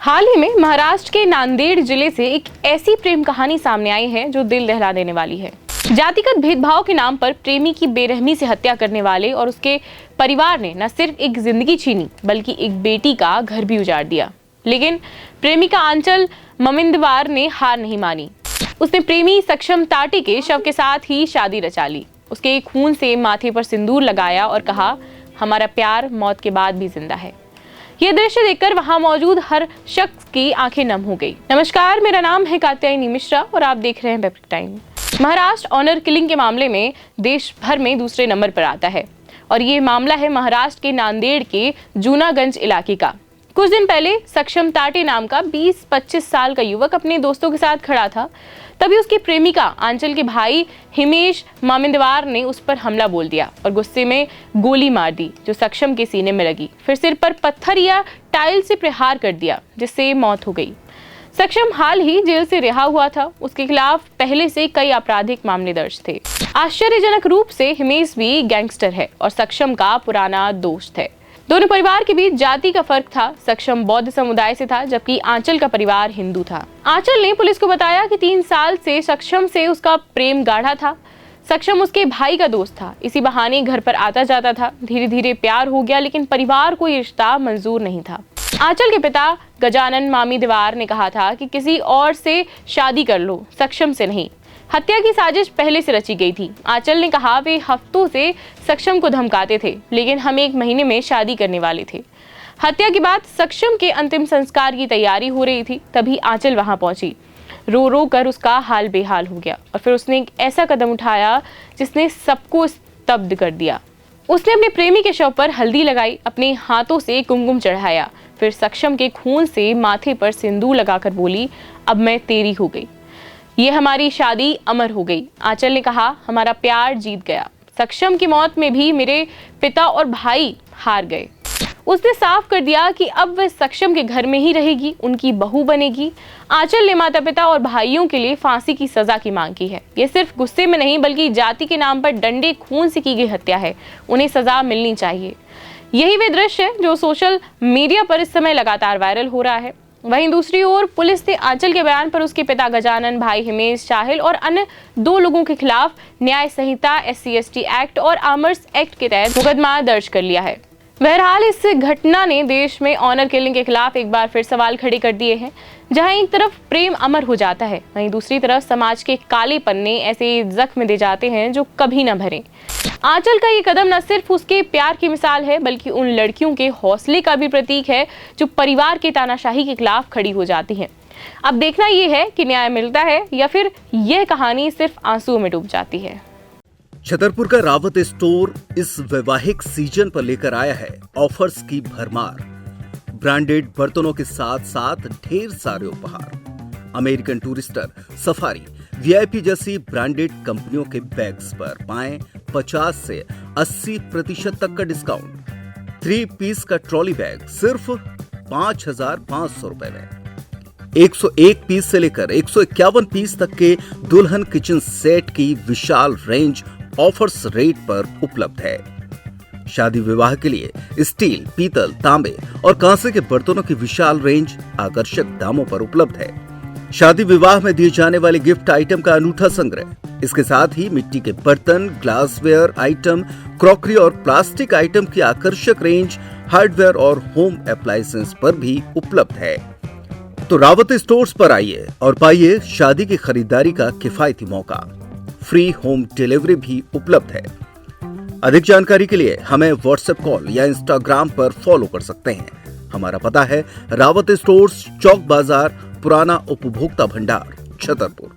हाल ही में महाराष्ट्र के नांदेड़ जिले से एक ऐसी प्रेम कहानी सामने आई है जो दिल दहला देने वाली है। जातिगत भेदभाव के नाम पर प्रेमी की बेरहमी से हत्या करने वाले और उसके परिवार ने न सिर्फ एक जिंदगी छीनी बल्कि एक बेटी का घर भी उजाड़ दिया। लेकिन प्रेमिका आंचल ममिंदवार ने हार नहीं मानी। उसने प्रेमी सक्षम ताटे के शव के साथ ही शादी रचा ली। उसके खून से माथे पर सिंदूर लगाया और कहा, हमारा प्यार मौत के बाद भी जिंदा है। यह दृश्य देखकर वहां मौजूद हर शख्स की आंखें नम हो गई। नमस्कार, मेरा नाम है कात्यायनी मिश्रा और आप देख रहे हैं paper time. Maharashtra honour killing के मामले में देश भर में दूसरे नंबर पर आता है और ये मामला है महाराष्ट्र के नांदेड़ के जूनागंज इलाके का। कुछ दिन पहले सक्षम ताटे नाम का 20-25 साल का युवक अपने दोस्तों के साथ खड़ा था। तभी उसकी प्रेमिका आंचल के भाई हिमेश मामिंदवार ने उस पर हमला बोल दिया और गुस्से में गोली मार दी जो सक्षम के सीने में लगी। फिर सिर पर पत्थर या टाइल से प्रहार कर दिया जिससे मौत हो गई। सक्षम हाल ही जेल से रिहा हुआ था। उसके खिलाफ पहले से कई आपराधिक मामले दर्ज थे। आश्चर्यजनक रूप से हिमेश भी गैंगस्टर है और सक्षम का पुराना दोस्त है। दोनों परिवार के बीच जाति का फर्क था। सक्षम बौद्ध समुदाय से था जबकि आंचल का परिवार हिंदू था। आंचल ने पुलिस को बताया कि 3 साल से सक्षम से उसका प्रेम गाढ़ा था। सक्षम उसके भाई का दोस्त था, इसी बहाने घर पर आता जाता था। धीरे धीरे प्यार हो गया लेकिन परिवार को ये रिश्ता मंजूर नहीं था। आंचल के पिता गजानन मामिंदवार ने कहा था कि किसी और से शादी कर लो, सक्षम से नहीं। हत्या की साजिश पहले से रची गई थी। आंचल ने कहा, वे हफ्तों से सक्षम को धमकाते थे लेकिन हम 1 महीने में शादी करने वाले थे। हत्या के बाद सक्षम के अंतिम संस्कार की तैयारी हो रही थी। तभी आंचल वहां पहुंची। रो रो कर उसका हाल बेहाल हो गया और फिर उसने एक ऐसा कदम उठाया जिसने सबको स्तब्ध कर दिया। उसने अपने प्रेमी के शव पर हल्दी लगाई, अपने हाथों से कुमकुम चढ़ाया, फिर सक्षम के खून से माथे पर सिंदूर लगाकर बोली, अब मैं तेरी हो गई, ये हमारी शादी अमर हो गई। आंचल ने कहा, हमारा प्यार जीत गया। सक्षम की मौत में भी मेरे पिता और भाई हार गए। उसने साफ कर दिया कि अब वह सक्षम के घर में ही रहेगी, उनकी बहू बनेगी। आंचल ने माता पिता और भाइयों के लिए फांसी की सजा की मांग की है। ये सिर्फ गुस्से में नहीं बल्कि जाति के नाम पर डंडे खून से की गई हत्या है। उन्हें सजा मिलनी चाहिए। यही वे दृश्य है जो सोशल मीडिया पर इस समय लगातार वायरल हो रहा है। वहीं दूसरी ओर पुलिस ने आंचल के बयान पर उसके पिता गजानन, भाई हिमेश शाहिल और अन्य 2 लोगों के खिलाफ न्याय संहिता, SC/ST एक्ट और आर्म्स एक्ट के तहत मुकदमा दर्ज कर लिया है। बहरहाल इस घटना ने देश में ऑनर किलिंग के खिलाफ एक बार फिर सवाल खड़े कर दिए हैं। जहां एक तरफ प्रेम अमर हो जाता है, वहीं दूसरी तरफ समाज के काले पन्ने ऐसे जख्म दे जाते हैं जो कभी न भरे। आंचल का ये कदम न सिर्फ उसके प्यार की मिसाल है बल्कि उन लड़कियों के हौसले का भी प्रतीक है जो परिवार के तानाशाही के खिलाफ खड़ी हो जाती हैं। अब देखना ये है कि न्याय मिलता है या फिर यह कहानी सिर्फ आंसुओं में डूब जाती है। छतरपुर का रावत स्टोर इस वैवाहिक सीजन पर लेकर आया है ऑफर्स की भरमार। ब्रांडेड बर्तनों के साथ साथ ढेर सारे उपहार। अमेरिकन टूरिस्टर, सफारी, VIP जैसी ब्रांडेड कंपनियों के बैग्स पर पाएं 50 से 80% तक का डिस्काउंट। 3 पीस का ट्रॉली बैग सिर्फ 5,500 रुपए में। 101 पीस से लेकर 151 पीस तक के दुल्हन किचन सेट की विशाल रेंज ऑफर्स रेट पर उपलब्ध है। शादी विवाह के लिए स्टील, पीतल, तांबे और कांसे के बर्तनों की विशाल रेंज आकर्षक दामों पर उपलब्ध है। शादी विवाह में दिए जाने वाले गिफ्ट आइटम का अनूठा संग्रह। इसके साथ ही मिट्टी के बर्तन, ग्लासवेयर आइटम, क्रॉकरी और प्लास्टिक आइटम की आकर्षक रेंज हार्डवेयर और होम अप्लायंसेस पर भी उपलब्ध है। तो रावत स्टोर्स पर आइए और पाइए शादी की खरीदारी का किफायती मौका। फ्री होम डिलीवरी भी उपलब्ध है। अधिक जानकारी के लिए हमें व्हाट्सएप कॉल या इंस्टाग्राम पर फॉलो कर सकते हैं। हमारा पता है रावत स्टोर्स, चौक बाजार, पुराना उपभोक्ता भंडार, छतरपुर।